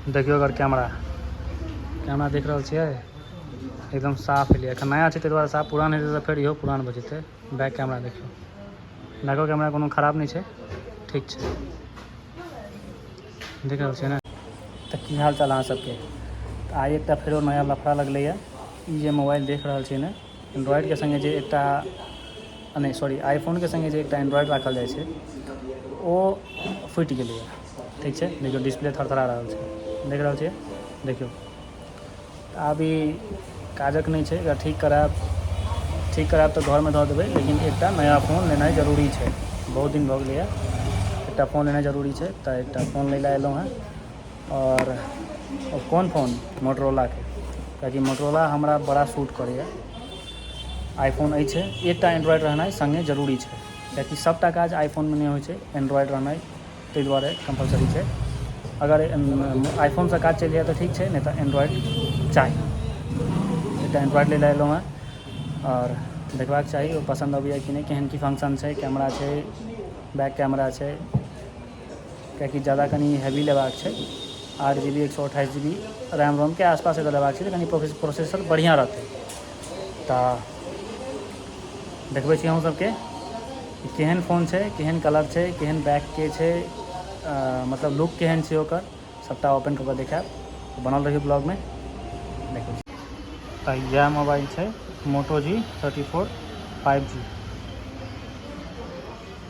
देखियो अगर कैमरा देख रहा छे एकदम साफ एलिए एखन नया छे ताहि दुआरे साफ, पुरान हेतै तऽ फेर इहो पुरान भऽ जेतै। बैक कैमरा देखियो, बैको कैमरा कोनो खराब नहीं छे, ठीक छे। देख रहल छियै ने। तऽ की हाल चाल अहाँ सबके। तऽ आइ एकटा फेरो नया लफड़ा लगलैए। ई जे मोबाइल देख रहल छियै ने, एंड्रॉयडके संगे जे एकटा नहीं सॉरी आईफोनके संगे जे एकटा एंड्रॉयड राखल जाइ छै ओ फुटि गेलैए। ठीक छै, देखियो डिस्प्ले थरथरा रहल छै, देख रहल छियै, देखियो। आब ई काजक नहीं छै, एकरा ठीक करायब तऽ घरमे धऽ देबै, लेकिन एकटा नया फ़ोन लेनाइ जरूरी छै। बहुत दिन भऽ गेलैए, एकटा फ़ोन लेनाइ जरूरी छै, तऽ एकटा फ़ोन लै लए एलहुँ हेँ। और कोन फ़ोन? मोटरोलाके, किएकि मोटरोला हमरा बड़ा सूट करैए। आईफोन अछि, एकटा एंड्रॉयड रहनाइ संगे जरूरी छै, किएकि सबटा काज आईफोनमे नहीं होइ छै, एंड्रॉयड रहनाइ ताहि दुआरे कंपलसरी छै। अगर आईफोनसँ काज चलि जाए तऽ ठीक छै, नहीं तऽ एंड्रॉयड चाही। एकटा एंड्रॉयड लै लए एलहुँ हेँ और देखबाक चाही ओ पसंद अबैए कि नहीं, केहन की फंक्शन छै, कैमरा छै, बैक कैमरा छै, किएकि ज़्यादा कनि हेवी लेबाक छै। 8 GB 128 GB रैम रोम के आसपास एकर लेबाक छै, तऽ कनि प्रोसेसर बढ़िया रहतै। तऽ देखबै छी अहूँ सबके केहन फ़ोन छै, केहन कलर छै, केहन बैकके छै, मतलब लुक केहन छै ओकर, सबटा ओपन कऽ कऽ देखायब। बनल रहिए ब्लॉगमे, देखै छी। तऽ यह मोबाइल छै मोटो G34 5G।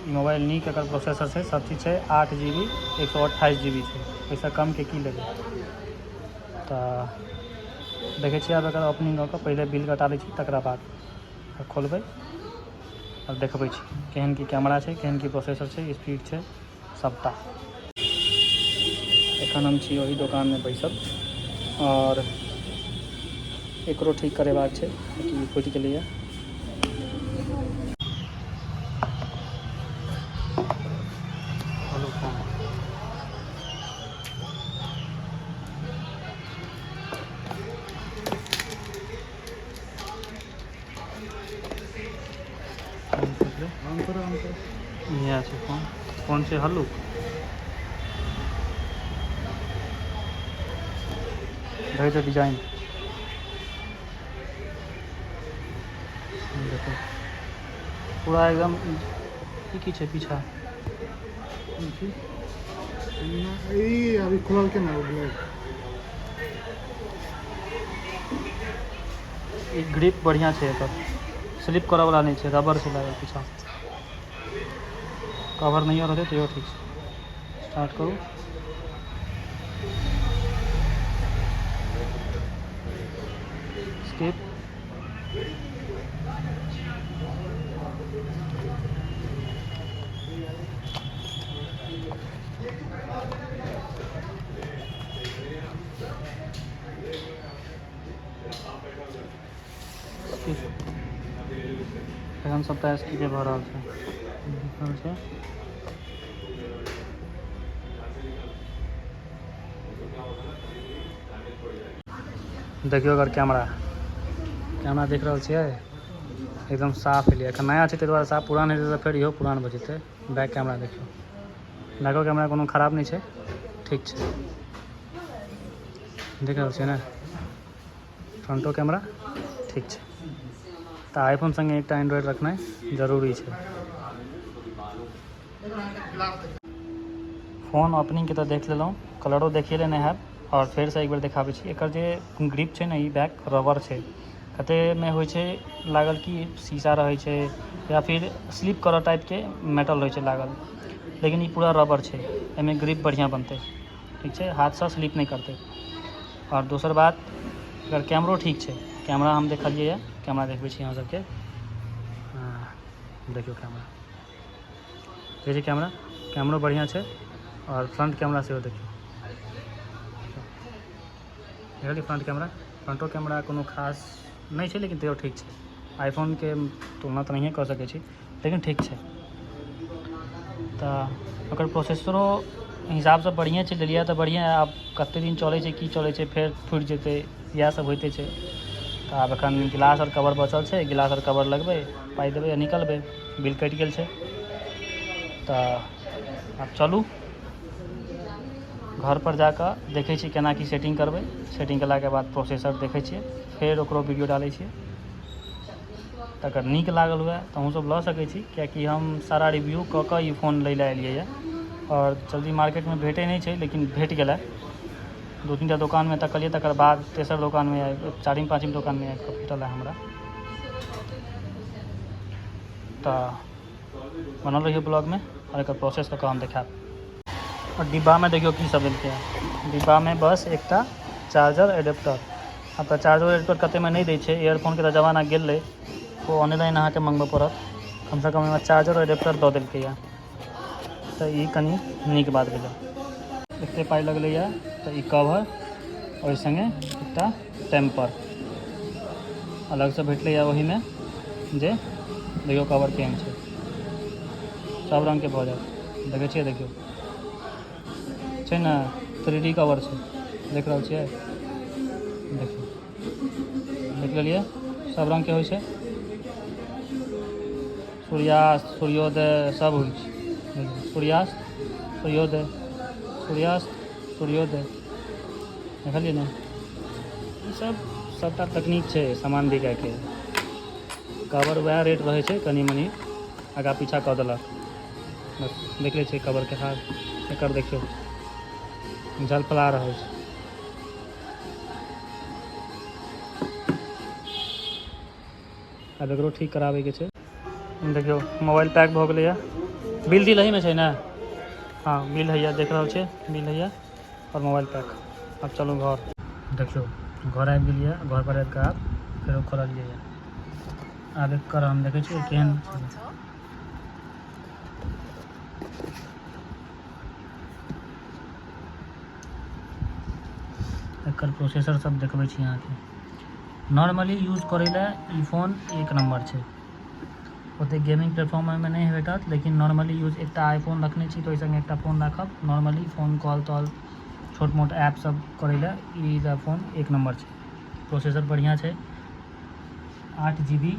ई मोबाइल नीक एकर प्रोसेसर छै, सब चीज छै। 8 GB 128 GB छै, ओहिसँ कमके की लेबै। तऽ देखै छियै आब एकर ओपनिंग कऽ कऽ, पहिले बिल कटा लै छी, तकरा बाद खोलबै और देखबै छी केहन की कैमरा छै, केहन की प्रोसेसर छै, स्पीड छै, सबटा। एखन हम छी ओही दोकानमे बैसल और एकरो ठीक करेबाक छै, कि फुटि गेलैए। इएह छै फोन छै हल्लुक। देखै छै डिजाइन, देखो पूरा एकदम। की छै पीछा अभी खुलल के ना ई ग्रिप बढ़िया छै एकर, स्लिप करऽ वाला नहीं छै, रबर छै लागल पीछा। कवर नहीं रहतै तैयो ठीक छै। स्टार्ट करू, स्किप, एखन सबटा स्किपे भऽ रहल छै। देखियो अगर कैमरा देख रहल छियै एकदम साफ एलिए। एखन नया छै ताहि दुआरे साफ, पुरान हेतै तऽ फेर इहो पुरान भऽ जेतै। बैक कैमरा देखियो, बैको कैमरा कोनो खराब नहीं छै, ठीक छै। देख रहल छियै ने। फ्रंटो कैमरा ठीक छै। तऽ आईफोन संगे एकटा एंड्रॉयड रखनाइ जरूरी छै। फ़ोन ओपनिंग के तऽ देख लेलहुँ, कलरो देखिए लेने हैब और फेर से एक बेर देखाबै छी। एकर जे ग्रिप छै ने, ई बैक रबर छै। कतेकमे होइ छै लागल कि शीशा रहै छै या फिर स्लिप करऽ टाइपके मेटल रहै छै लागल, लेकिन ई पूरा रबर छै। एहिमे ग्रिप बढ़िया बनतै, ठीक छै, हाथसँ स्लिप नहीं करतै। और दोसर बात एकर कैमरो ठीक छै। कैमरा हम देखलिए है, कैमरा देखबै छी अहाँ सबके। देखियो कैमरा, ये छै कैमरो बढ़िया छै। और फ्रंट कैमरा से देखियो, देखलिए फ्रंटो कैमरा कोनो खास नहीं छै, लेकिन तैयो ठीक छै। आईफोन के तुलना तऽ नहिए कऽ सकै छी, लेकिन ठीक छै। तऽ ओकर प्रोसेसरो हिसाबसँ बढ़िए छै, लेलिए तऽ बढ़िए। आब कतेक दिन चलै छै, की चलै छै, फेर फुटि जेतै, इएह सब होइते छै। तऽ आब एखन गिलास और कवर बचल छै, गिलास और कवर लगबै, पाइ देबै आ निकलबै। बिल कटि गेल छै। तऽ आब चलू घर पर जाकर देखै छी केना की सेटिंग करबै। सेटिंग केलाके बाद प्रोसेसर देखै छियै, फेर ओकरो वीडियो डालै छियै। अगर नीक लागल हुए तऽ अहूँ सब लऽ सकै छी, कियाकि हम सारा रिव्यू कऽ कऽ ई फोन लै लए एलियै और जल्दी मार्केटमे भेटै नहीं छै, लेकिन भेट गेलै। 2-3 टा दुकानमे तकलियै, तकर बाद तेसर दुकानमे 4म-5म दुकानमे आबि कऽ भेटल है हमरा। तऽ बनल रहिए ब्लॉग में और एकर प्रोसेस कऽ हम देखाब। और डिब्बा में देखियो की सब देलकै है। डिब्बा में बस एकटा चार्जर एडेप्टर। अब तऽ चार्जर एडेप्टर कते में नहीं दै छै, ईयरफोन के तऽ जमाना गेलै, तो ऑनलाइन अहाँके मंगबऽ पड़त। कम से कम एहिमे चार्जर एडेप्टर दऽ देलकै है, तऽ ई कनी नीक बात भेलै। एते पाइ लगलैए तऽ ई कवर और संगे एकटा टेम्पर अलग से भेटलैए। ओहिमे जे देखियो कवर केहन छै, सब रंग के भऽ जायत। देखै छियै, देखियो छै ने 3D कवर छै, देख रहल छियै। देखियो, देख लेलियै, सब रंग के होइ छै। सूर्यास्त, सूर्योदय सब होइ छै। देखियो, सूर्यास्त, सूर्योदय, सूर्यास्त, सूर्योदय, देखलियै ने। ई सब सबटा तकनीक छै सामान बिकायके। कवर वएह रेट रहै छै, कनी मनी आगा पीछा कऽ देलक बस। देख लै छियै कवर के हाल, एकर देखियो झलफला रहल छै। आब एकरो ठीक कराबे के छै। देखियो मोबाइल पैक भऽ गेलैए। बिल तिल एहिमे छै ने? हाँ, बिल हैया, देख रहल छियै, बिल हैया और मोबाइल पैक। अब चलू घर। देखियो घर आबि गेलियै। घर पर आबि कऽ आब फेरो खोललियै। आब एकर हम देखै छियै केहन एकर प्रोसेसर सब देखबै छी अहाँके। नॉर्मली यूज करै लए ई फ़ोन एक नंबर छै। ओते गेमिंग प्लेटफॉर्म में नहीं भेटत, लेकिन नॉर्मली यूज एकटा आईफोन रखने छी तो संगे एकटा फ़ोन राखब। नॉर्मली फ़ोन कॉल तॉल छोट मोट ऐप सब करै लए ई फ़ोन एक नंबर छै। प्रोसेसर बढ़िया छै, 8 GB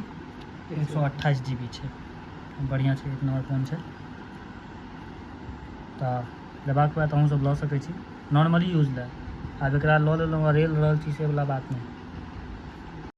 128 GB छै, बढ़िया छै, एक नंबर फ़ोन छै। तऽ लेबाक बाद अहूँ सब लऽ सकै छी नॉर्मली यूज लए। आब एकरा लऽ लेलहुँ रेल रहल छी से वाला बात नहीं।